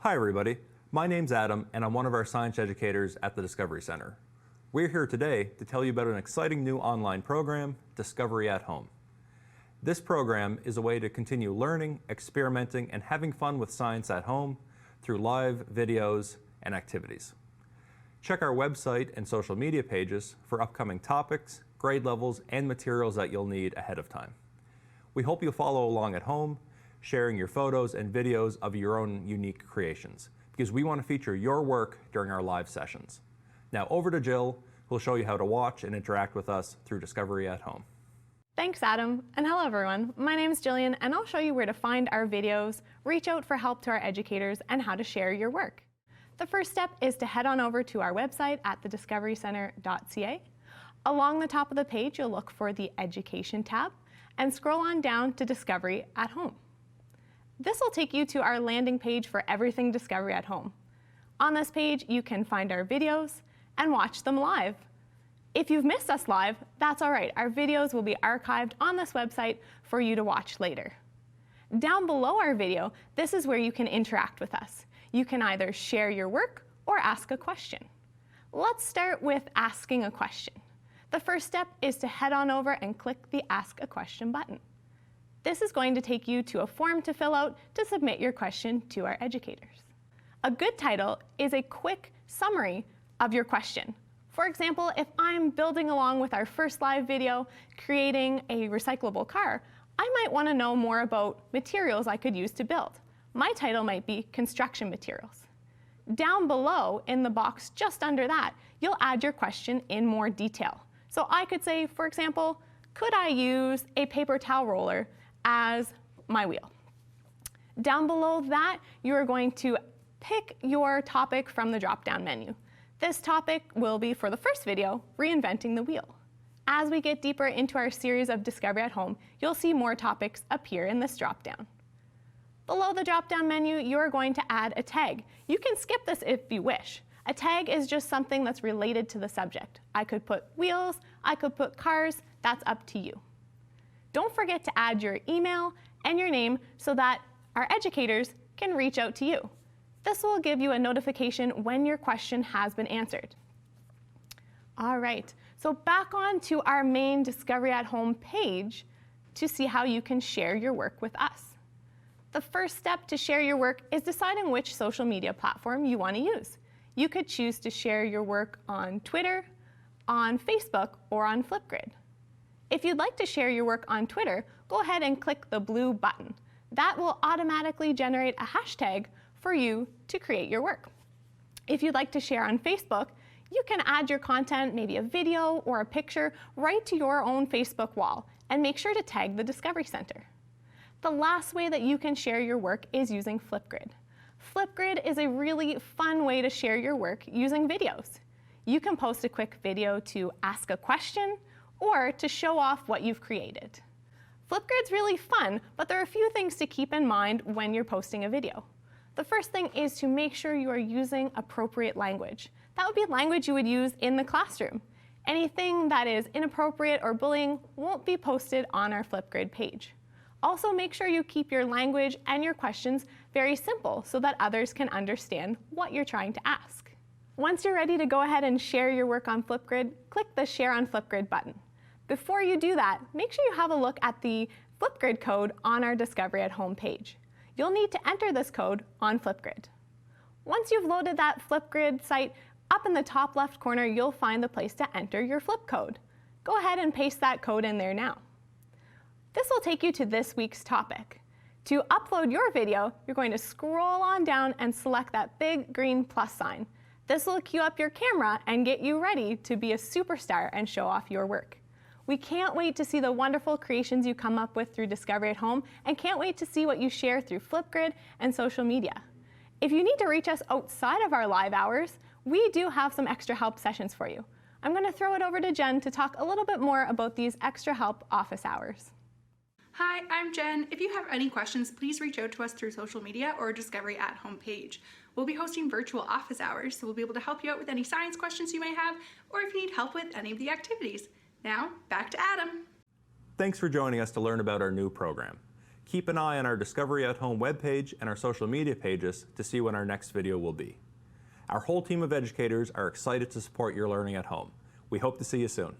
Hi everybody, my name's Adam and I'm one of our science educators at the Discovery Center. We're here today to tell you about an exciting new online program, Discovery at Home. This program is a way to continue learning, experimenting, and having fun with science at home through live videos and activities. Check our website and social media pages for upcoming topics, grade levels, and materials that you'll need ahead of time. We hope you'll follow along at home, sharing your photos and videos of your own unique creations, because we want to feature your work during our live sessions. Now over to Jill, who'll show you how to watch and interact with us through Discovery at Home. Thanks, Adam, and hello everyone. My name is Jillian, and I'll show you where to find our videos, reach out for help to our educators, and how to share your work. The first step is to head on over to our website at thediscoverycenter.ca. Along the top of the page, you'll look for the Education tab, and scroll on down to Discovery at Home. This will take you to our landing page for everything Discovery at Home. On this page, you can find our videos and watch them live. If you've missed us live, that's all right. Our videos will be archived on this website for you to watch later. Down below our video, this is where you can interact with us. You can either share your work or ask a question. Let's start with asking a question. The first step is to head on over and click the Ask a Question button. This is going to take you to a form to fill out to submit your question to our educators. A good title is a quick summary of your question. For example, if I'm building along with our first live video, creating a recyclable car, I might want to know more about materials I could use to build. My title might be Construction Materials. Down below, in the box just under that, you'll add your question in more detail. So I could say, for example, could I use a paper towel roller as my wheel? Down below that, you are going to pick your topic from the drop-down menu. This topic will be, for the first video, reinventing the wheel. As we get deeper into our series of Discovery at Home, you'll see more topics appear in this drop-down. Below the drop-down menu, you are going to add a tag. You can skip this if you wish. A tag is just something that's related to the subject. I could put wheels, I could put cars, that's up to you. Don't forget to add your email and your name so that our educators can reach out to you. This will give you a notification when your question has been answered. All right, so back on to our main Discovery at Home page to see how you can share your work with us. The first step to share your work is deciding which social media platform you want to use. You could choose to share your work on Twitter, on Facebook, or on Flipgrid. If you'd like to share your work on Twitter, go ahead and click the blue button. That will automatically generate a hashtag for you to create your work. If you'd like to share on Facebook, you can add your content, maybe a video or a picture, right to your own Facebook wall, and make sure to tag the Discovery Center. The last way that you can share your work is using Flipgrid. Flipgrid is a really fun way to share your work using videos. You can post a quick video to ask a question or to show off what you've created. Flipgrid's really fun, but there are a few things to keep in mind when you're posting a video. The first thing is to make sure you are using appropriate language. That would be language you would use in the classroom. Anything that is inappropriate or bullying won't be posted on our Flipgrid page. Also, make sure you keep your language and your questions very simple so that others can understand what you're trying to ask. Once you're ready to go ahead and share your work on Flipgrid, click the Share on Flipgrid button. Before you do that, make sure you have a look at the Flipgrid code on our Discovery at Home page. You'll need to enter this code on Flipgrid. Once you've loaded that Flipgrid site, up in the top left corner, you'll find the place to enter your Flip code. Go ahead and paste that code in there now. This will take you to this week's topic. To upload your video, you're going to scroll on down and select that big green plus sign. This will queue up your camera and get you ready to be a superstar and show off your work. We can't wait to see the wonderful creations you come up with through Discovery at Home, and can't wait to see what you share through Flipgrid and social media. If you need to reach us outside of our live hours, we do have some extra help sessions for you. I'm going to throw it over to Jen to talk a little bit more about these extra help office hours. Hi, I'm Jen. If you have any questions, please reach out to us through social media or Discovery at Home page. We'll be hosting virtual office hours, so we'll be able to help you out with any science questions you may have, or if you need help with any of the activities. Now, back to Adam. Thanks for joining us to learn about our new program. Keep an eye on our Discovery at Home webpage and our social media pages to see when our next video will be. Our whole team of educators are excited to support your learning at home. We hope to see you soon.